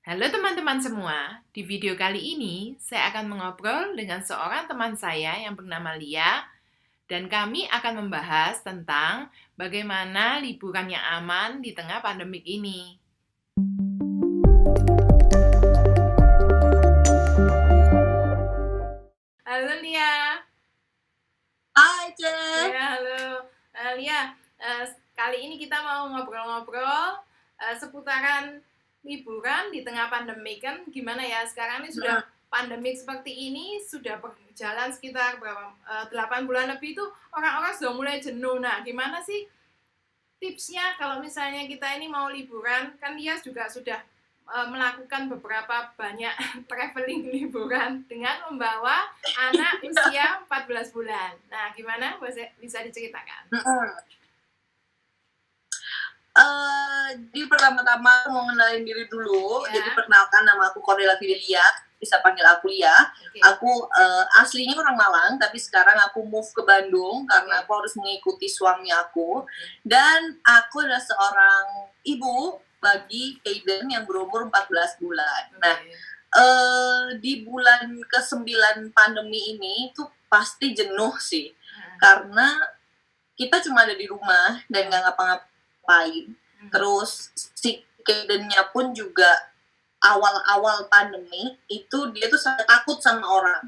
Halo teman-teman semua, di video kali ini saya akan mengobrol dengan seorang teman saya yang bernama Lia dan kami akan membahas tentang bagaimana liburan yang aman di tengah pandemik ini. Halo Lia. Hai, Ce. Ya, halo. Lia, kali ini kita mau ngobrol-ngobrol seputaran liburan di tengah pandemi. Kan gimana ya, sekarang ini sudah pandemik seperti ini, sudah berjalan sekitar 8 bulan lebih itu orang-orang sudah mulai jenuh. Nah, gimana sih tipsnya kalau misalnya kita ini mau liburan? Kan Lia juga sudah melakukan beberapa banyak traveling liburan dengan membawa anak usia 14 bulan. Nah, gimana? Bisa diceritakan? Jadi pertama-tama aku mau kenalin diri dulu. Ya. Jadi perkenalkan, nama aku Cornelia Fidelia, bisa panggil aku Lia. Oke. Aku aslinya orang Malang, tapi sekarang aku move ke Bandung karena aku harus mengikuti suami aku. Dan aku adalah seorang ibu bagi Aiden yang berumur 14 bulan. Nah, di bulan ke-9 pandemi ini tuh pasti jenuh sih. Karena kita cuma ada di rumah dan nggak ngapa-ngapain. Terus si Kaden-nya pun juga awal-awal pandemi itu dia tuh sangat takut sama orang.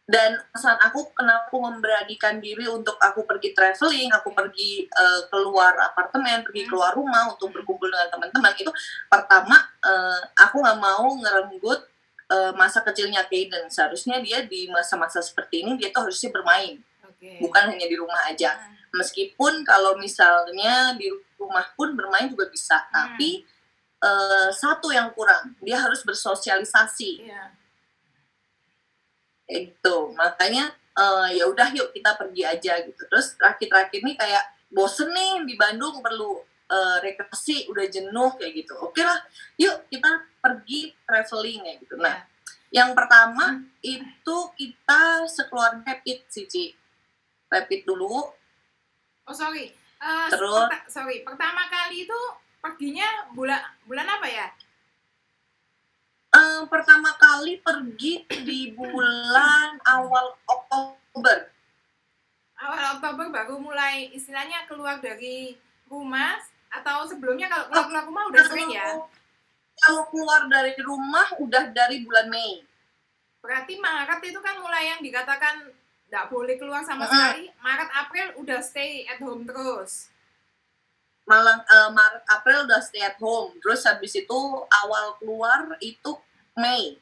Dan pesan aku, kenapa aku memberanikan diri untuk aku pergi traveling, aku pergi keluar apartemen, pergi keluar rumah untuk berkumpul dengan teman-teman, itu pertama aku nggak mau ngerenggut masa kecilnya Kaden. Seharusnya dia di masa-masa seperti ini dia tuh harusnya bermain, bukan hanya di rumah aja. Meskipun kalau misalnya di rumah pun bermain juga bisa, tapi satu yang kurang, dia harus bersosialisasi. Itu makanya ya udah yuk kita pergi aja gitu. Terus terakhir-terakhir ini kayak bosen nih di Bandung, perlu rekreasi, udah jenuh kayak gitu. Oke lah, yuk kita pergi traveling ya gitu. Nah, yang pertama itu kita sekeluarga rapid sih, Ci. Rapid dulu. Terus pertama kali itu perginya bulan apa ya? Pertama kali pergi di bulan awal Oktober. Awal Oktober baru mulai istilahnya keluar dari rumah, atau sebelumnya kalau keluar rumah udah sering ya? Kalau keluar dari rumah udah dari bulan Mei. Berarti Maret itu kan mulai yang dikatakan nggak boleh keluar sama sekali. Maret April udah stay at home terus. Maret April udah stay at home. Terus habis itu awal keluar itu Mei.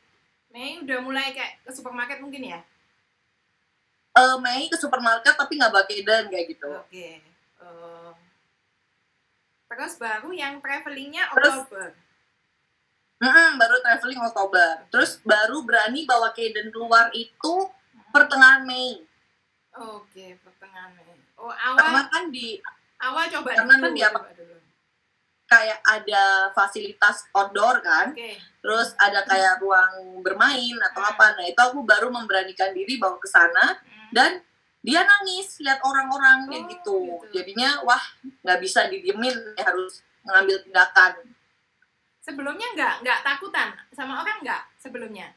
Mei udah mulai kayak ke supermarket mungkin ya? Mei ke supermarket tapi nggak pakai dan kayak gitu. Oke. Terus baru yang travelingnya Oktober. Baru traveling Oktober. Terus baru berani bawa Kaden keluar itu pertengahan Mei. Oke, pertengahan Mei. Awal kan coba dulu. Kayak ada fasilitas outdoor kan. Terus ada kayak ruang bermain atau apa. Nah, itu aku baru memberanikan diri bawa ke sana dan dia nangis lihat orang-orang kayak gitu. Jadinya wah, nggak bisa didiemin, harus mengambil tindakan. Sebelumnya nggak takutan sama orang nggak sebelumnya?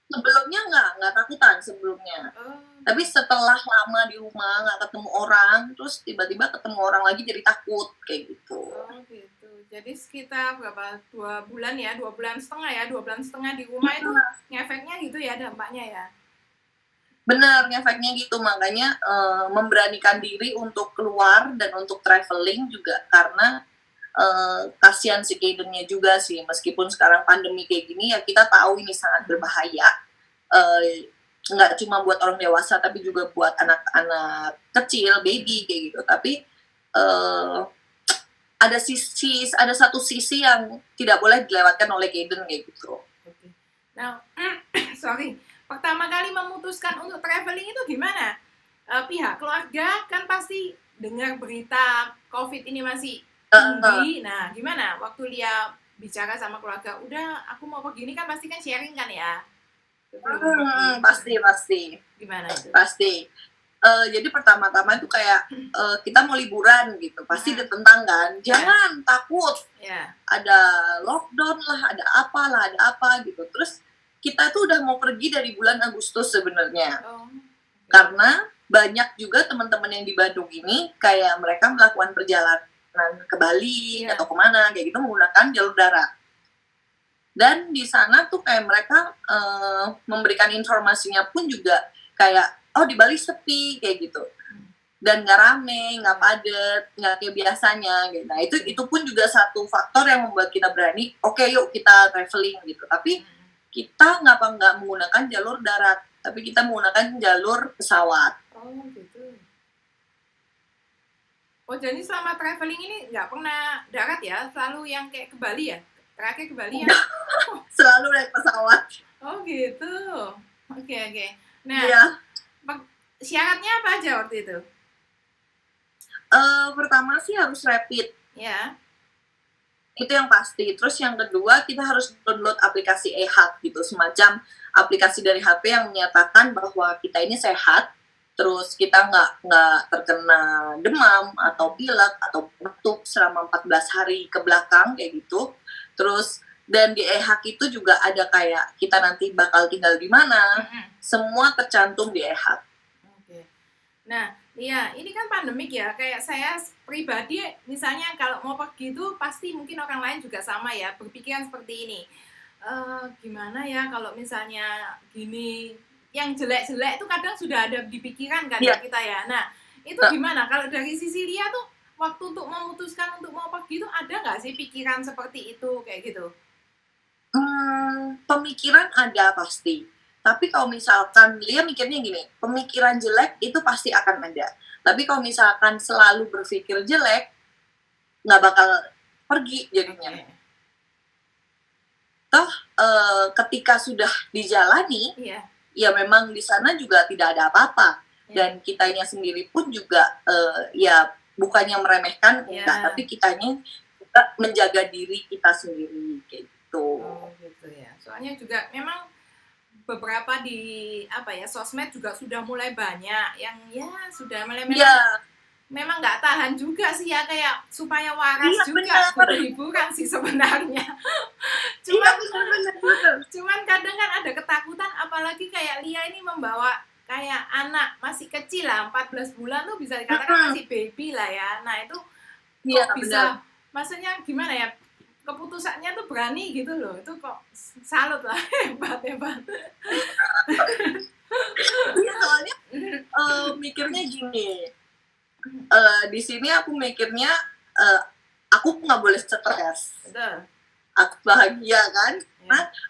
Sebelumnya nggak takutan sebelumnya. Tapi setelah lama di rumah nggak ketemu orang, terus tiba-tiba ketemu orang lagi jadi takut kayak gitu. Gitu. Jadi sekitar berapa? 2 bulan ya, 2 bulan setengah ya, 2 bulan setengah di rumah itu ngefeknya gitu ya, dampaknya ya. Bener, ngefeknya gitu. Makanya memberanikan diri untuk keluar dan untuk traveling juga karena kasihan si Kaden-nya juga sih. Meskipun sekarang pandemi kayak gini ya, kita tahu ini sangat berbahaya. Nggak cuma buat orang dewasa tapi juga buat anak-anak kecil, baby kayak gitu. Tapi ada satu sisi yang tidak boleh dilewatkan oleh Kaden kayak gitu. Nah, pertama kali memutuskan untuk traveling itu gimana? Pihak keluarga kan pasti dengar berita COVID ini masih tinggi. Nah, gimana waktu Lia bicara sama keluarga, udah aku mau pergi ini kan pasti kan sharing kan ya? Pasti. Gimana itu? Pasti. Jadi pertama-tama itu kayak kita mau liburan gitu, pasti ditentang kan, jangan takut, ada lockdown lah, ada apa gitu. Terus kita tuh udah mau pergi dari bulan Agustus sebenarnya, karena banyak juga teman-teman yang di Bandung ini kayak mereka melakukan perjalanan ke Bali atau kemana kayak gitu menggunakan jalur darat. Dan di sana tuh kayak mereka memberikan informasinya pun juga kayak oh di Bali sepi kayak gitu, dan nggak rame, nggak padat, nggak kayak biasanya gitu. Nah itu pun juga satu faktor yang membuat kita berani, oke, yuk kita traveling gitu. Tapi kita nggak menggunakan jalur darat, tapi kita menggunakan jalur pesawat. Oh gitu. Oh jadi selama traveling ini nggak pernah darat ya, selalu yang kayak ke Bali ya? Terakhir ke Bali ya? Selalu naik pesawat. Oh gitu. Oke. Nah, iya. Syaratnya apa aja waktu itu? Pertama sih harus rapid. Ya. Itu yang pasti. Terus yang kedua kita harus download aplikasi eHealth gitu, semacam aplikasi dari HP yang menyatakan bahwa kita ini sehat, terus kita nggak terkena demam atau pilek atau batuk selama 14 hari ke belakang kayak gitu. Terus dan di eHealth itu juga ada kayak kita nanti bakal tinggal di mana, semua tercantum di eHealth. Nah, iya, ini kan pandemik ya, kayak saya pribadi misalnya kalau mau pergi itu pasti mungkin orang lain juga sama ya, berpikiran seperti ini. Gimana ya kalau misalnya gini, yang jelek-jelek itu kadang sudah ada di pikiran kan kita ya. Nah, itu gimana? Kalau dari sisi Lia tuh, waktu untuk memutuskan untuk mau pergi itu ada nggak sih pikiran seperti itu, kayak gitu? Pemikiran ada pasti. Tapi kalau misalkan Lia mikirnya gini, pemikiran jelek itu pasti akan ada. Tapi kalau misalkan selalu berpikir jelek, nggak bakal pergi jadinya. Toh ketika sudah dijalani, ya memang di sana juga tidak ada apa-apa. Dan kitanya sendiri pun juga ya bukannya meremehkan, tapi kitanya juga menjaga diri kita sendiri kayak gitu. Oh gitu ya. Soalnya juga memang beberapa di sosmed juga sudah mulai banyak yang sudah mulai memang nggak tahan juga sih ya, kayak supaya waras juga berhiburan sih sebenarnya. Cuman kadang kan ada ketakutan, apalagi kayak Lia ini membawa kayak anak masih kecil lah, 14 bulan tuh bisa dikatakan masih baby lah ya. Nah itu kok bisa, maksudnya gimana ya, keputusannya tuh berani gitu loh, itu kok salut lah, hebat. Iya, soalnya mikirnya gini, di sini aku mikirnya aku nggak boleh stres. Betul. Aku bahagia kan,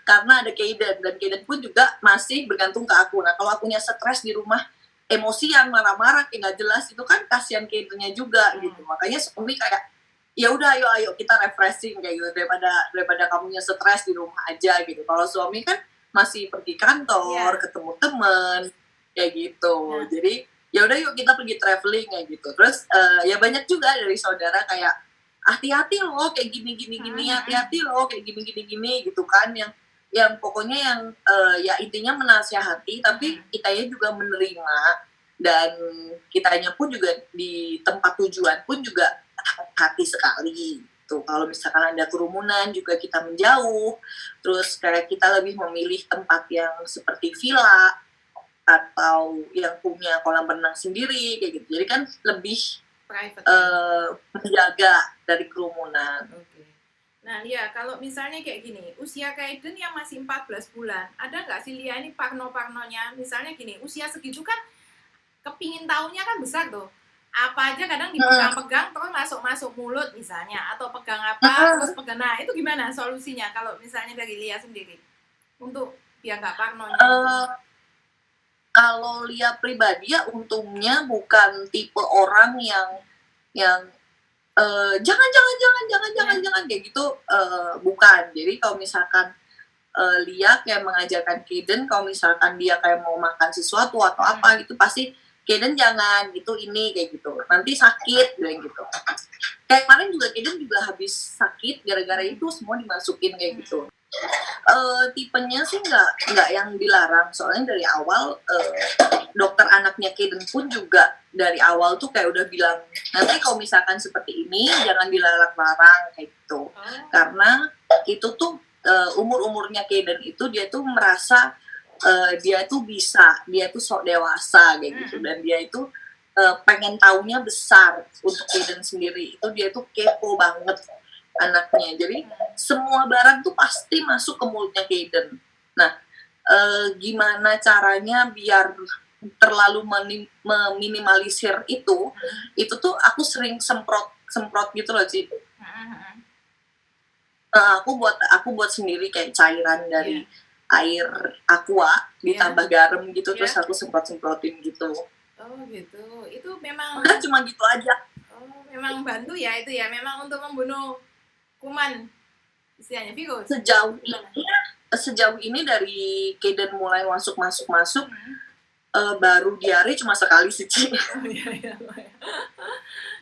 karena ada Kaden, dan Kaden pun juga masih bergantung ke aku. Nah kalau akunya stres di rumah, emosian, marah-marah, kayak nggak jelas, itu kan kasihan Kadennya juga gitu. Makanya suami kayak ya udah ayo kita refreshing kayak gitu, daripada kamunya stres di rumah aja gitu. Kalau suami kan masih pergi kantor, ketemu temen kayak gitu. Jadi ya udah yuk kita pergi traveling kayak gitu. Terus ya banyak juga dari saudara kayak hati-hati loh kayak gini, hati-hati loh kayak gini gitu kan, yang pokoknya yang ya intinya menasihati, tapi kitanya juga menerima, dan kitanya pun juga di tempat tujuan pun juga hati sekali gitu. Kalau misalkan ada kerumunan juga kita menjauh. Terus kayak kita lebih memilih tempat yang seperti villa atau yang punya kolam renang sendiri kayak gitu. Jadi kan lebih menjaga dari kerumunan. Nah Lia, kalau misalnya kayak gini, usia Kaiden yang masih 14 bulan, ada nggak sih Lia ini parno-parnonya? Misalnya gini, usia segitu kan kepingin tahunya kan besar tuh. Apa aja kadang dipegang-pegang terus masuk mulut misalnya, atau pegang apa terus pegang. Nah itu gimana solusinya kalau misalnya dari Lia sendiri untuk biar nggak parnonya? Kalau Lia pribadi ya untungnya bukan tipe orang yang jangan kayak gitu, bukan. Jadi kalau misalkan Lia kayak mengajarkan Kaden, kalau misalkan dia kayak mau makan sesuatu atau apa gitu, pasti Kaden jangan gitu, ini kayak gitu, nanti sakit bilang gitu. Kayak kemarin juga Kaden juga habis sakit gara-gara itu semua dimasukin kayak gitu. Tipenya sih nggak yang dilarang, soalnya dari awal dokter anaknya Kaden pun juga dari awal tuh kayak udah bilang nanti kalau misalkan seperti ini jangan dilarang-larang kayak gitu, karena itu tuh umurnya Kaden itu dia tuh merasa dia tuh sok dewasa kayak gitu, dan dia itu pengen taunya besar untuk Kaden sendiri, itu dia tuh kepo banget anaknya, jadi semua barang tuh pasti masuk ke mulutnya Kaden. Nah, gimana caranya biar terlalu meminimalisir itu tuh aku sering semprot gitu loh, Ci. Aku buat sendiri kayak cairan dari air aqua ditambah garam gitu, terus aku semprotin gitu. Oh gitu, itu memang cuma gitu aja. Oh, memang bantu ya itu ya, memang untuk membunuh kuman istilahnya virus. Sejauh ini dari Kaden mulai masuk baru diare cuma sekali sih, Ci.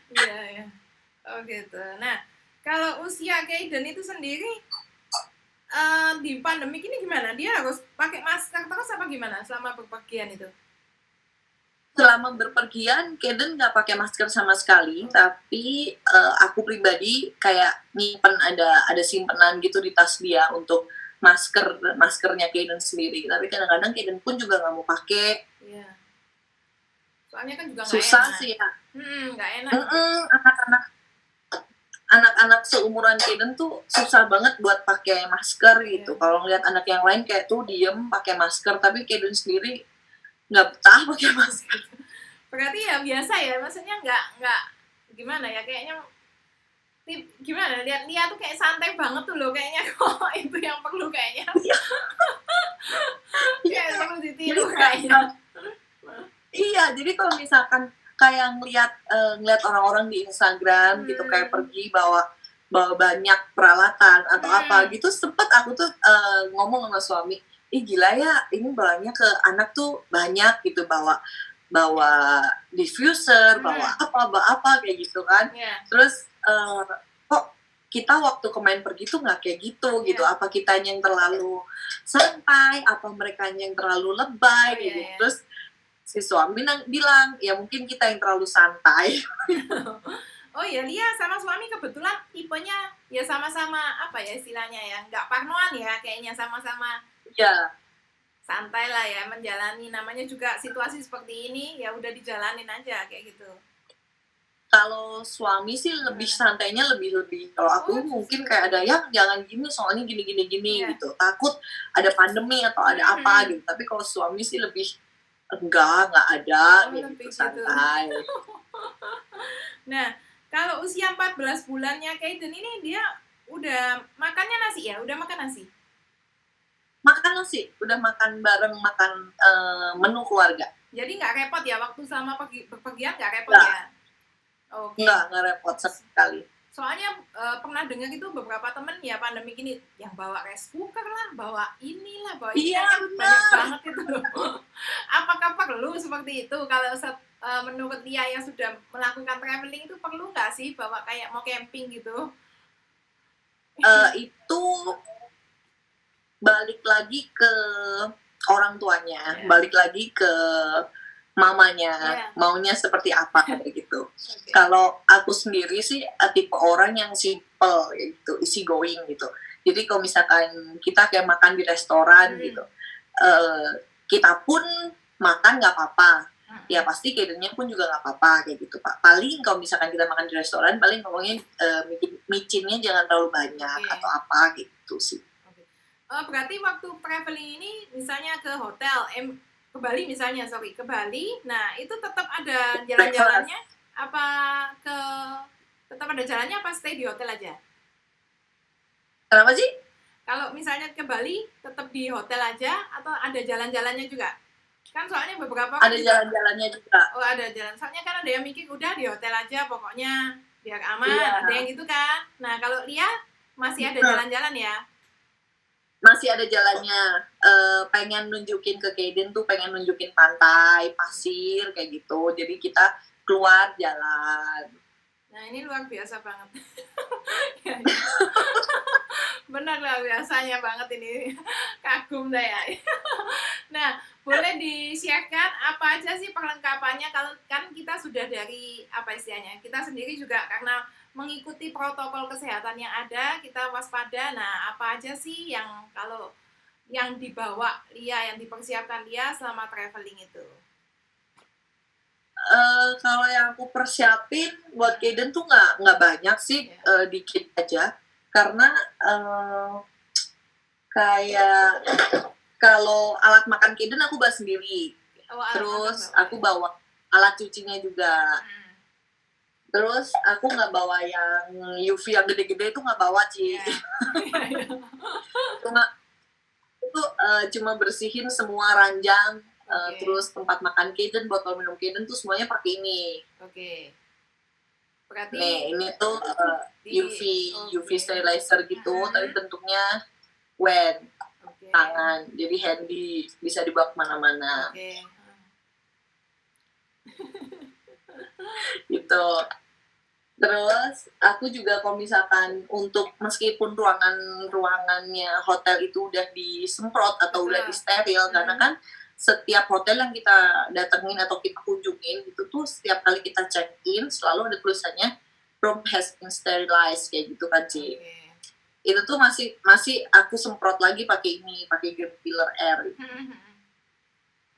Iya. Oh gitu. Nah, kalau usia Kaden itu sendiri di pandemi ini gimana? Dia harus pakai masker terus apa gimana selama berpergian itu? Selama berpergian, Kaden nggak pakai masker sama sekali, tapi aku pribadi kayak nyimpen ada simpenan gitu di tas dia untuk maskernya Kaden sendiri. Tapi kadang-kadang Kaden pun juga nggak mau pakai. Iya. Soalnya kan juga susah sih ya. Nggak enak. Anak-anak seumuran Kaden tuh susah banget buat pakai masker gitu. Kalau ngeliat anak yang lain kayak tuh diem pakai masker, tapi Kaden sendiri nggak betah pakai masker. Berarti ya biasa ya, maksudnya nggak gimana ya, kayaknya gimana, lihat tuh kayak santai banget tuh loh kayaknya, kok itu yang perlu kayaknya. Kayak perlu ditiru kayaknya. Iya, jadi kalau misalkan kayak ngeliat orang-orang di Instagram gitu kayak pergi bawa banyak peralatan atau apa gitu, sempet aku tuh ngomong sama suami, gila ya, ini bawanya ke anak tuh banyak gitu, bawa diffuser, bawa apa kayak gitu kan. Terus kok kita waktu main pergi tuh nggak kayak gitu gitu, apa kitanya yang terlalu santai, apa mereka yang terlalu lebay gitu. Terus si suami bilang ya mungkin kita yang terlalu santai. Oh ya, Lia sama suami kebetulan tipenya ya sama-sama apa ya istilahnya ya, nggak parnoan ya, kayaknya sama-sama santai lah ya menjalani, namanya juga situasi seperti ini ya udah dijalanin aja kayak gitu. Kalau suami sih lebih santainya lebih. Kalau aku mungkin kayak ada yang jangan gini soalnya gini gitu, takut ada pandemi atau ada apa gitu. Tapi kalau suami sih lebih enggak ada gitu, santai. Nah, kalau usia 14 bulannya Kaden ini dia udah makannya nasi ya? Udah makan nasi? Makan nasi, udah makan bareng, makan menu keluarga. Jadi nggak repot ya waktu sama pergian, nggak repot ya? Okay. Nggak repot sekali. Soalnya pernah dengar itu beberapa temen ya pandemi gini yang bawa rice cooker lah, bawa inilah, bawa ini banyak banget itu loh. Apakah perlu seperti itu kalau menurut dia yang sudah melakukan traveling itu perlu nggak sih bawa kayak mau camping gitu? Itu balik lagi ke orang tuanya, balik lagi ke mamanya, maunya seperti apa kayak gitu. Kalau aku sendiri sih tipe orang yang simple gitu, easy going gitu. Jadi kalau misalkan kita kayak makan di restoran gitu, kita pun makan nggak apa-apa, ya pasti Kadennya pun juga nggak apa-apa kayak gitu, Pak. Paling kalau misalkan kita makan di restoran, paling ngomongnya micinnya jangan terlalu banyak atau apa gitu sih. Berarti waktu traveling ini misalnya ke hotel, ke Bali misalnya, ke Bali, nah itu tetap ada jalan-jalannya apa tetap ada jalannya apa stay di hotel aja? Kenapa sih? Kalau misalnya ke Bali tetap di hotel aja atau ada jalan-jalannya juga? Kan soalnya beberapa ada jalan-jalannya juga. Oh ada jalan, soalnya kan ada yang mikir udah di hotel aja pokoknya biar aman, ada yang gitu kan. Nah kalau Lia masih ada jalan-jalan ya? Masih ada jalannya, pengen nunjukin ke Kaden tuh, pengen nunjukin pantai, pasir, kayak gitu. Jadi kita keluar jalan. Nah ini luar biasa banget. Benar lah, biasanya banget ini. Kagum saya. Nah, boleh di-share-kan apa aja sih perlengkapannya? Kalau kan kita sudah dari apa istilahnya? Kita sendiri juga karena mengikuti protokol kesehatan yang ada, kita waspada. Nah, apa aja sih yang kalau yang dibawa Lia, yang dipersiapkan Lia selama traveling itu? Kalau yang aku persiapin buat Kaden tuh nggak banyak sih, dikit aja. Karena kayak kalau alat makan Kaden aku bawa sendiri. Terus aku bawa alat cucinya juga. Terus aku nggak bawa yang UV yang gede-gede, itu nggak bawa, Ci. Itu cuma bersihin semua ranjang, terus tempat makan Kaden, botol minum Kaden tuh semuanya pakai ini. Oke. Berarti Nih, ini tuh UV sterilizer gitu, tapi bentuknya wet, tangan, jadi handy, bisa dibawa kemana-mana. Gitu. Terus aku juga kalau misalkan untuk meskipun ruangannya hotel itu udah disemprot atau udah disteril, karena kan setiap hotel yang kita datengin atau kita kunjungin itu tuh setiap kali kita check in selalu ada tulisannya room has been sterilized kayak gitu kan, Ci. Itu tuh masih aku semprot lagi pakai Green Pillar Air.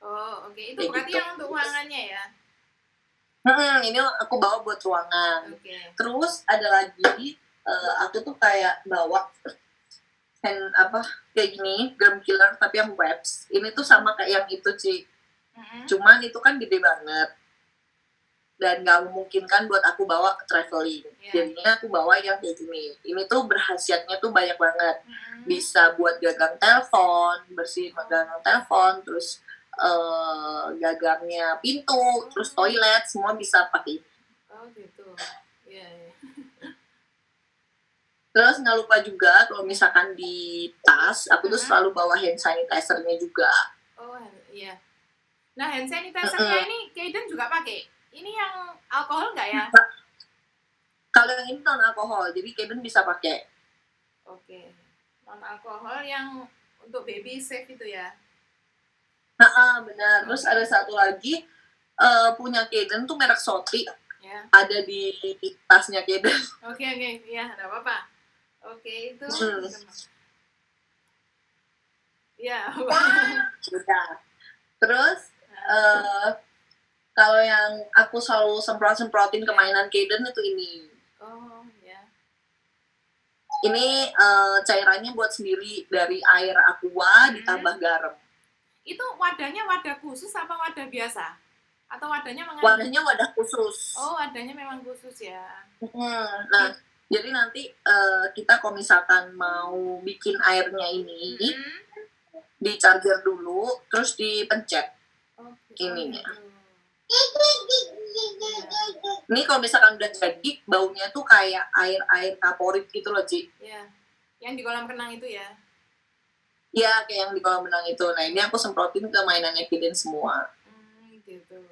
Oh, oke. Itu berarti gitu. Yang untuk ruangannya ya? Ini aku bawa buat ruangan. Terus ada lagi, aku tuh kayak bawa kayak gini, germ killer tapi yang webs. Ini tuh sama kayak yang itu, Ci. Cuman itu kan gede banget. Dan gak memungkinkan buat aku bawa traveling. Jadinya aku bawa yang kayak gini. Ini tuh berkhasiatnya tuh banyak banget. Bisa buat gagang telepon, bersihin gagang telepon, terus gagangnya pintu, terus toilet, semua bisa pakai. Oh gitu. Iya. Terus nggak lupa juga kalau misalkan di tas, aku tuh selalu bawa hand sanitizer-nya juga. Oh iya. Nah, hand sanitizer-nya ini Kaden juga pakai. Ini yang alkohol nggak ya? Kalau yang ini non alkohol, jadi Kaden bisa pakai. Oke. Non alkohol yang untuk baby safe itu ya? Benar. Terus ada satu lagi, punya Kaden tuh merek Soti, ada di tasnya Kaden. Oke, ya nggak apa-apa. Oke, itu. Ya. Udah. Terus kalau yang aku selalu semprotin ke mainan Kaden itu ini. Oh ya. Ini cairannya buat sendiri dari air aqua ditambah garam. Itu wadahnya wadah khusus apa wadah biasa? Atau wadahnya Wadahnya wadah khusus. Oh, wadahnya memang khusus ya. Nah, jadi nanti kita kalau misalkan mau bikin airnya ini, di charger dulu, terus dipencet ininya. Ini kalau misalkan udah jadi, baunya tuh kayak air kaporit gitu loh, Ci. Iya. Yang di kolam renang itu ya? Iya, kayak yang di kolam renang itu. Nah, ini aku semprotin ke mainannya Kaden semua. Gitu.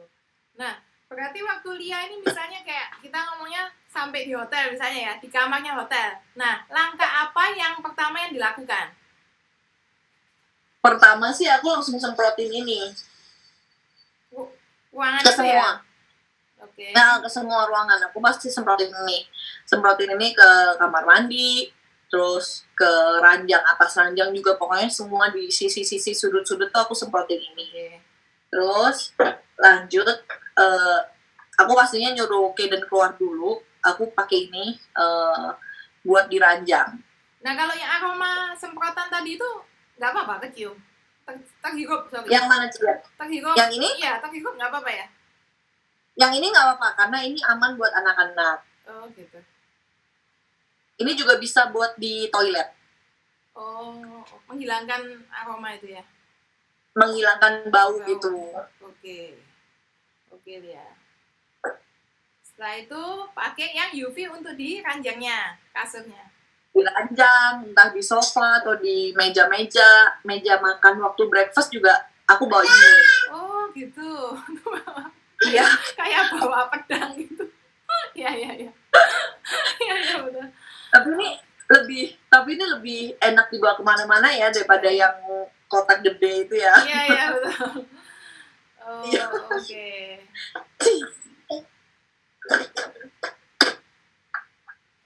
Nah, berarti waktu Lia ini misalnya kayak kita ngomongnya sampai di hotel misalnya ya, di kamarnya hotel. Nah, langkah apa yang pertama yang dilakukan? Pertama sih aku langsung semprotin ini. Ruangan ke semua. Ya? Okay. Nah, ke semua ruangan. Aku pasti semprotin ini. Semprotin ini ke kamar mandi, terus ke ranjang, atas ranjang juga, pokoknya semua di sisi-sisi sudut-sudut tuh aku semprotin ini. Terus lanjut, aku pastinya nyuruh Kaden keluar dulu, aku pakai ini buat di ranjang. Nah, kalau yang aroma semprotan tadi itu nggak apa-apa kecium? Terhirup? Yang mana, Ci? Terhirup? Yang ini? Iya, terhirup nggak apa-apa ya? Yang ini nggak apa-apa, karena ini aman buat anak-anak. Oh, gitu. Ini juga bisa buat di toilet. Oh, menghilangkan aroma itu ya? Menghilangkan bau gitu. Oke, Lia. Setelah itu pakai yang UV untuk di ranjangnya, kasurnya. Di ranjang, entah di sofa atau di meja makan waktu breakfast juga aku bawa ini. Oh, gitu. Iya. Kayak bawa pedang gitu. Iya, betul. Tapi ini Tapi ini lebih enak dibawa kemana-mana ya daripada yang kotak gede itu ya. Iya betul. Oh Iya. oke.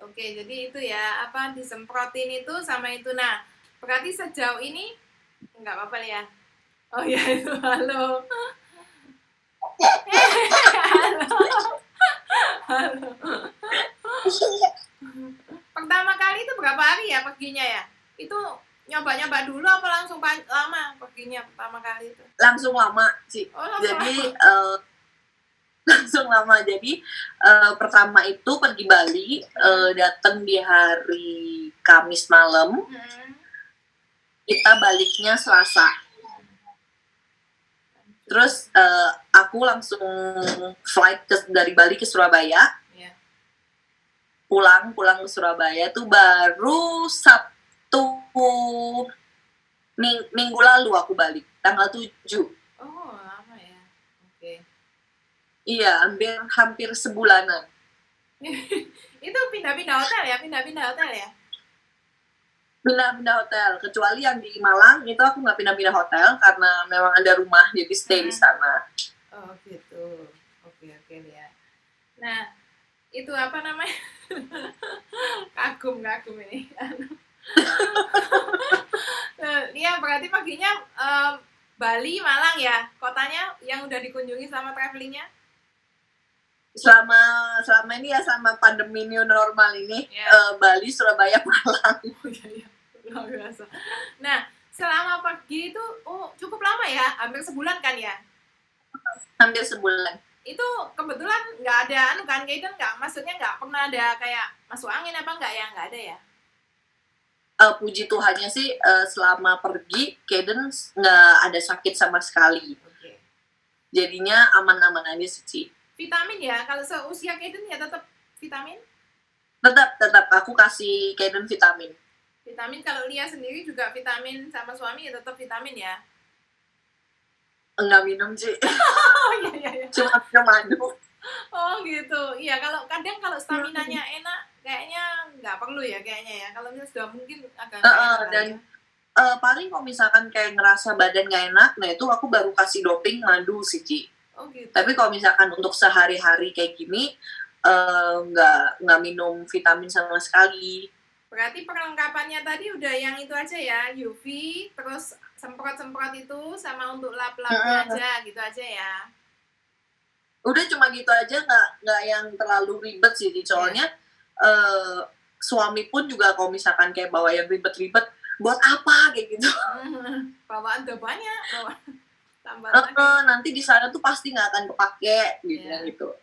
Oke, jadi itu ya, apa disemprotin itu sama itu. Nah, berarti sejauh ini nggak apa-apa ya. Oh ya itu halo. Halo. Pertama kali itu berapa hari ya perginya ya? Itu nyoba-nyoba dulu apa langsung lama perginya pertama kali itu? Langsung lama sih. Oh, langsung Jadi lama. langsung lama. Jadi pertama itu pergi Bali, datang di hari Kamis malam. Kita baliknya Selasa. Terus aku langsung flight dari Bali ke Surabaya. Iya. Pulang ke Surabaya tuh baru Sabtu minggu lalu aku balik, tanggal 7. Oh, lama ya. Oke. Iya, hampir sebulanan. Itu pindah-pindah hotel ya? Pindah-pindah hotel ya? Pindah-pindah hotel, kecuali yang di Malang itu aku nggak pindah-pindah hotel karena memang ada rumah jadi stay di sana. Oh gitu. Oke ya. Nah, itu apa namanya? kagum ini. Iya, berarti paginya Bali, Malang ya, kotanya yang udah dikunjungi sama travelingnya? Selama ini ya, sama pandemi new normal ini, Bali, Surabaya, Malang. Oh iya, luar biasa. Nah, selama pergi itu cukup lama ya, hampir sebulan kan ya? Hampir sebulan. Itu kebetulan nggak ada Kaiden maksudnya nggak pernah ada kayak masuk angin apa nggak ya? Nggak ada ya? Puji Tuhannya sih selama pergi Kaiden nggak ada sakit sama sekali. Okay. Jadinya aman-aman aja sih. Vitamin ya, kalau seusia Kaiden ya tetap vitamin? Tetap aku kasih Kaiden vitamin. Vitamin kalau Lia sendiri juga vitamin sama suami ya tetap vitamin ya? Enggak minum sih. Oh iya. Cuma minum madu. Oh gitu. Iya, kadang kalau stamina-nya enak kayaknya nggak perlu ya kayaknya ya. Kalau misalnya sudah mungkin agak dan paling kalau misalkan kayak ngerasa badan nggak enak, nah itu aku baru kasih doping madu sih, Ci. Oh gitu. Tapi kalau misalkan untuk sehari-hari kayak gini nggak minum vitamin sama sekali. Berarti perlengkapannya tadi udah yang itu aja ya, UV, terus semprot-semprot itu sama untuk lap-lapnya aja, gitu aja ya. Udah cuma gitu aja, nggak yang terlalu ribet sih, soalnya suami pun juga kalau misalkan kayak bawa yang ribet-ribet, buat apa kayak gitu. Bawaan udah banyak, tambah nanti di sana tuh pasti nggak akan kepake gitu.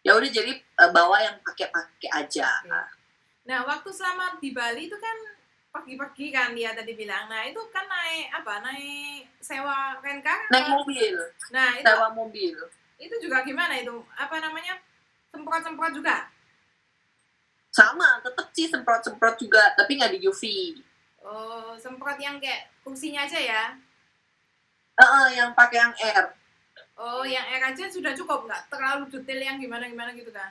Ya udah jadi bawa yang pakai aja. Okay. Nah, waktu selama di Bali itu kan pergi-pergi kan dia tadi bilang. Nah, itu kan naik sewa rencar? Naik mobil. Nah, itu sewa mobil. Itu juga gimana itu? Apa namanya? Semprot-semprot juga? Sama, tetep sih semprot-semprot juga, tapi nggak di UV. Oh, semprot yang kayak kursinya aja ya? Yang pakai yang air. Oh, yang air aja sudah cukup, nggak terlalu detail yang gimana gitu kan?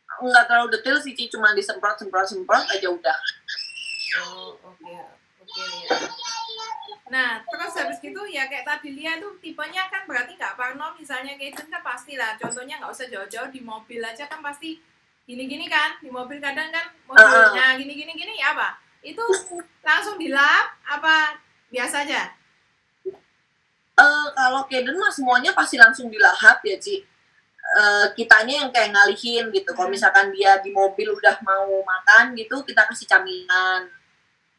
Nggak terlalu detail sih, cuma disemprot aja udah. Oh, oke ya. Nah, terus habis gitu ya kayak tadi Lia tuh tipenya kan berarti nggak parno, misalnya Kaiden kan pasti lah, contohnya nggak usah jauh-jauh, di mobil aja kan pasti gini-gini kan, di mobil kadang kan mobilnya gini ya apa? Itu langsung dilap apa biasa aja? Kalau Kaiden mah semuanya pasti langsung dilahap ya, Ci. Kitanya yang kayak ngalihin gitu. Kalau misalkan dia di mobil udah mau makan gitu, kita kasih camilan.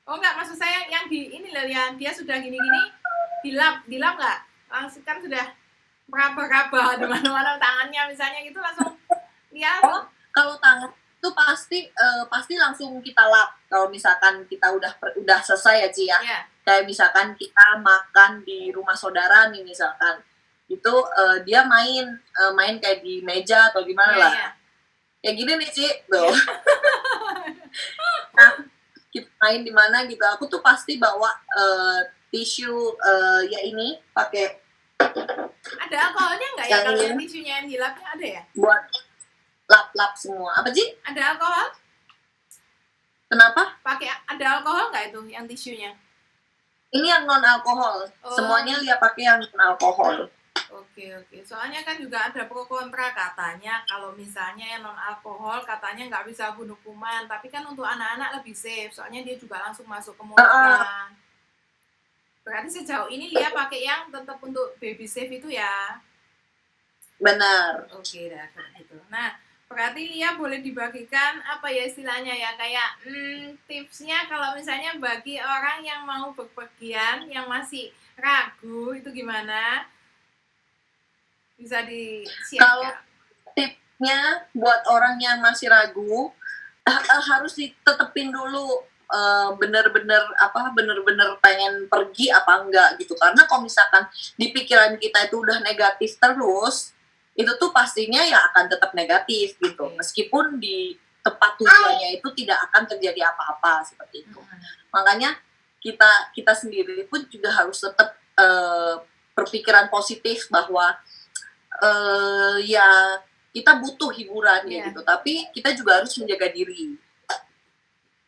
Oh enggak, maksud saya yang di ini loh ya, dia sudah gini-gini dilap nggak? Langsung kan sudah meraba-raba di mana-mana tangannya misalnya gitu langsung dia. Oh, kalau tangan itu pasti langsung kita lap. Kalau misalkan kita udah selesai ya, Ci ya. Yeah. Kayak misalkan kita makan di rumah saudara nih misalkan. Itu dia main kayak di meja atau gimana lah. Yeah. Kayak gini nih, Ci. Tuh. Nah, kita main di mana gitu. Aku tuh pasti bawa tisu ya ini pakai. Ada alkoholnya nggak ya kalau tisunya yang dilapnya ada ya? Buat lap-lap semua. Apa sih? Ada alkohol? Kenapa? Pakai ada alkohol nggak itu yang tisunya? Ini yang non alkohol. Oh. Semuanya Lia pakai yang non alkohol. Oke. Soalnya kan juga ada pro kontra, katanya kalau misalnya yang non alkohol katanya nggak bisa bunuh kuman, tapi kan untuk anak-anak lebih safe, soalnya dia juga langsung masuk ke mulut kan. Berarti sejauh ini Lia pakai yang tetap untuk baby safe itu ya? Benar. Oke dah gitu. Nah, berarti Lia boleh dibagikan apa ya istilahnya ya, kayak tipsnya kalau misalnya bagi orang yang mau bepergian yang masih ragu itu gimana? Bisa di-share. Kalau tipsnya buat orang yang masih ragu, harus ditetepin dulu bener-bener pengen pergi apa enggak gitu. Karena kalau misalkan di pikiran kita itu udah negatif terus, itu tuh pastinya ya akan tetap negatif gitu. Meskipun di tempat tujuannya itu tidak akan terjadi apa-apa seperti itu. Makanya kita sendiri pun juga harus tetap berpikiran positif bahwa ya kita butuh hiburan gitu, tapi kita juga harus menjaga diri.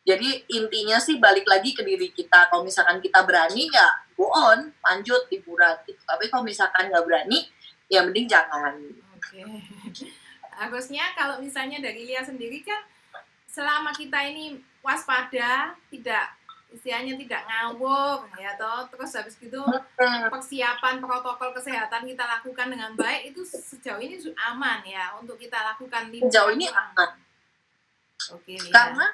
Jadi intinya sih balik lagi ke diri kita. Kalau misalkan kita berani ya go on, lanjut liburan gitu. Tapi kalau misalkan nggak berani, ya mending jangan. Oke. Harusnya kalau misalnya dari Lia sendiri kan, selama kita ini waspada, tidak istilahnya tidak ngawur ya toh, terus habis gitu persiapan protokol kesehatan kita lakukan dengan baik, itu sejauh ini aman ya untuk kita lakukan liburan. Sejauh ini aman. Oke, Lia. Karena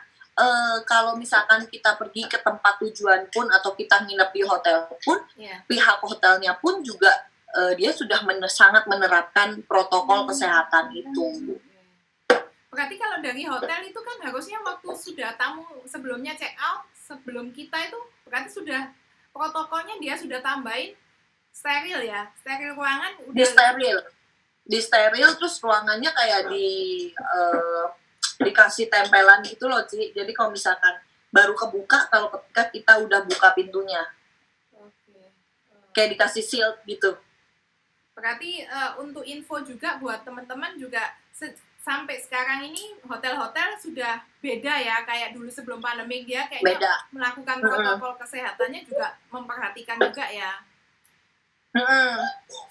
kalau misalkan kita pergi ke tempat tujuan pun atau kita nginep di hotel pun, pihak hotelnya pun juga dia sudah sangat menerapkan protokol kesehatan itu. Berarti kalau dari hotel itu kan harusnya waktu sudah tamu sebelumnya check out, sebelum kita itu berarti sudah protokolnya dia sudah tambahin steril ya, steril ruangan udah di steril terus ruangannya kayak dikasih tempelan gitu loh Ci. Jadi kalau misalkan baru kebuka kalau ketika kita udah buka pintunya, kayak dikasih seal gitu. Berarti untuk info juga buat teman-teman juga sampai sekarang ini hotel-hotel sudah beda ya, kayak dulu sebelum pandemi dia kayaknya melakukan protokol kesehatannya juga memperhatikan juga ya.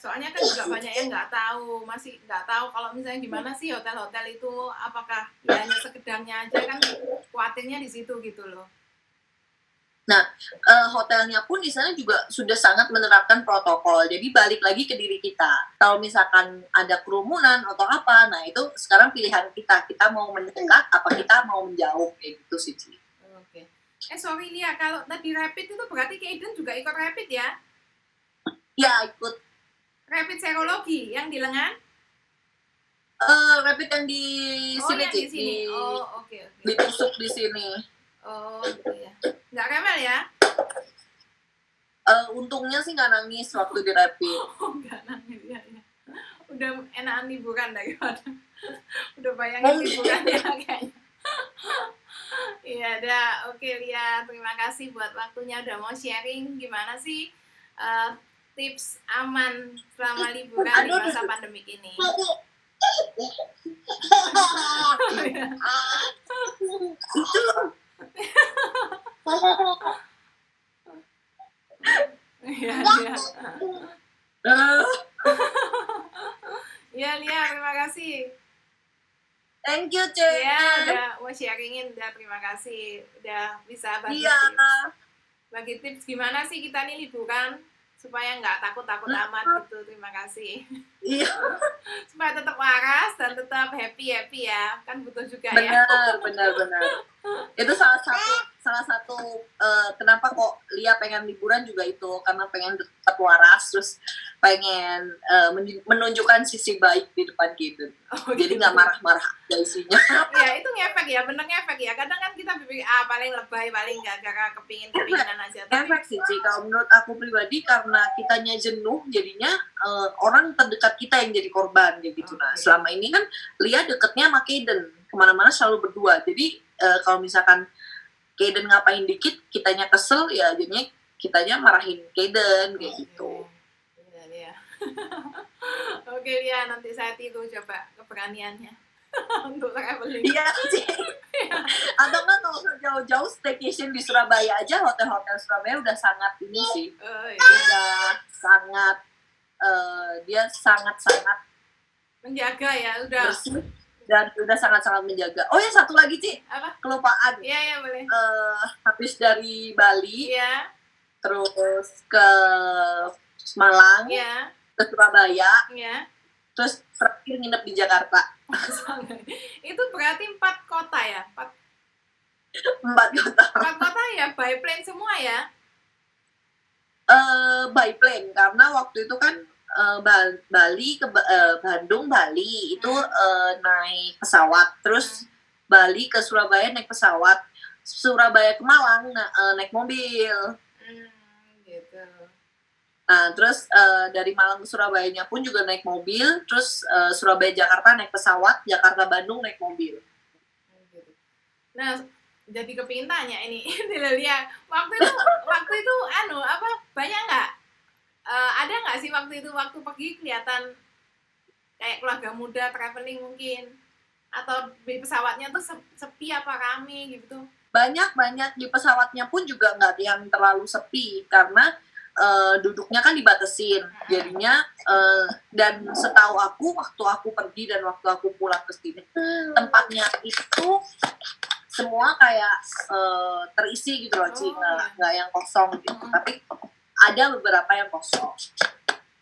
Soalnya kan juga banyak yang masih nggak tahu kalau misalnya gimana sih hotel-hotel itu, apakah ya hanya sekedarnya aja, kan khawatirnya di situ gitu loh. Nah, hotelnya pun di sana juga sudah sangat menerapkan protokol. Jadi balik lagi ke diri kita. Kalau misalkan ada kerumunan atau apa, nah itu sekarang pilihan kita. Kita mau mendekat, apa kita mau menjauh, kayak gitu sih. Oke. Sorry Lia, kalau tadi rapid itu berarti Kaiden juga ikut rapid ya? Ya, ikut. Rapid serologi yang di lengan? Rapid yang di sini, yang di sini. Oke. Ditusuk di sini. Gitu ya. Nggak rewel ya? Untungnya sih nggak nangis waktu di rapid. Nggak nangis ya. Udah enakan liburan daripada udah bayangin liburannya kayaknya. Iya dah, oke Lia, terima kasih buat waktunya udah mau sharing gimana sih tips aman selama liburan di masa pandemik ini. Iya Lia, terima kasih. Thank you Cek. Ya udah mau sharingin, udah terima kasih udah bisa bagi tips gimana sih kita nih liburan supaya nggak takut-takut amat gitu. Terima kasih. Iya. Supaya tetap waras dan tetap happy ya, kan butuh juga benar. Itu salah satu kenapa kok Lia pengen liburan juga itu, karena pengen tetap waras, terus pengen menunjukkan sisi baik di depan kita. Jadi nggak marah-marah aja isinya. Ya itu ngefek ya, bener ngefek ya. Kadang kan kita pikir paling lebay, paling gara-gara kepinginan aja. Efek sih Ci, kalau menurut aku pribadi karena kitanya jenuh, jadinya orang terdekat kita yang jadi korban gitu. Nah selama ini kan Lia deketnya sama Kaiden, kemana-mana selalu berdua. Jadi kalau misalkan Kaiden ngapain dikit, kitanya kesel, ya jadinya kitanya marahin Kaiden kayak gitu. Iya. Oke Lia, nanti saya tiru coba keberaniannya. untuk traveling. Iya Ci. Atau kan kalau jauh-jauh staycation di Surabaya aja, hotel-hotel Surabaya udah sangat ini sih, Oh, iya. udah sangat dia sangat-sangat Menjaga ya, udah. bersih dan udah sangat-sangat menjaga. Oh ya satu lagi Ci, Apa? kelupaan. Iya, iya boleh. Habis dari Bali, Iya, terus ke Malang, iya, ke Surabaya, iya. terus terakhir nginep di Jakarta. Itu berarti 4 kota ya? 4 4 kota. kota ya, by plane semua ya? By plane karena waktu itu kan Bali ke Bandung Bali itu naik pesawat, terus Bali ke Surabaya naik pesawat, Surabaya ke Malang naik mobil. Gitu. Nah terus dari Malang ke Surabayanya pun juga naik mobil, terus Surabaya Jakarta naik pesawat, Jakarta Bandung naik mobil. Gitu. Nah, jadi kepingin tanya ini Lilia, waktu itu apa banyak nggak ada nggak sih waktu itu waktu pergi kelihatan kayak keluarga muda traveling mungkin, atau di pesawatnya tuh sepi apa rame gitu? Banyak di pesawatnya pun juga nggak yang terlalu sepi karena duduknya kan dibatesin, jadinya dan setahu aku waktu aku pergi dan waktu aku pulang ke sini tempatnya itu semua kayak terisi gitu loh Ci, nggak yang kosong gitu, tapi ada beberapa yang kosong.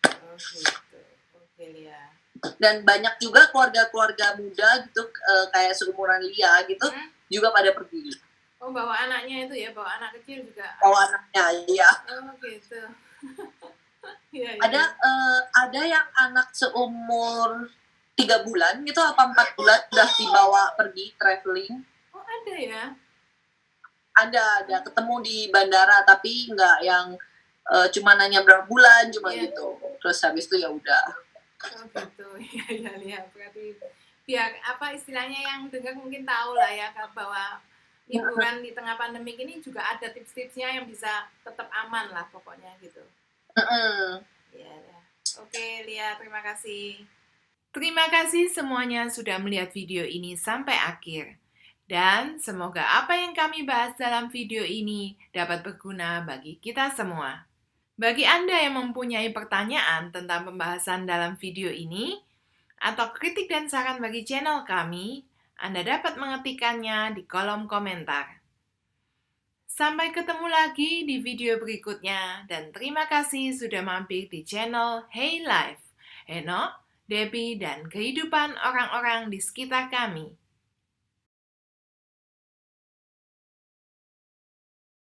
Oh gitu, oke Lia. Dan banyak juga keluarga-keluarga muda gitu kayak seumuran Lia gitu juga pada pergi. Oh bawa anaknya itu ya, bawa anak kecil juga? Bawa anaknya, iya. Oh gitu. Ya, ada yang anak seumur 3 bulan gitu apa 4 bulan udah dibawa pergi traveling. Oh ada ya? Ada ketemu di bandara tapi nggak yang cuma nanya berapa bulan cuma gitu, terus habis itu ya udah. Oh gitu. Iya berarti biar apa istilahnya yang dengar mungkin tahu lah ya bahwa liburan di tengah pandemik ini juga ada tips-tipsnya yang bisa tetap aman lah pokoknya gitu. Ya. Oke Lia, terima kasih. Terima kasih semuanya sudah melihat video ini sampai akhir. Dan semoga apa yang kami bahas dalam video ini dapat berguna bagi kita semua. Bagi Anda yang mempunyai pertanyaan tentang pembahasan dalam video ini, atau kritik dan saran bagi channel kami, Anda dapat mengetikkannya di kolom komentar. Sampai ketemu lagi di video berikutnya, dan terima kasih sudah mampir di channel Hey Life, Eno, Debbie, dan kehidupan orang-orang di sekitar kami.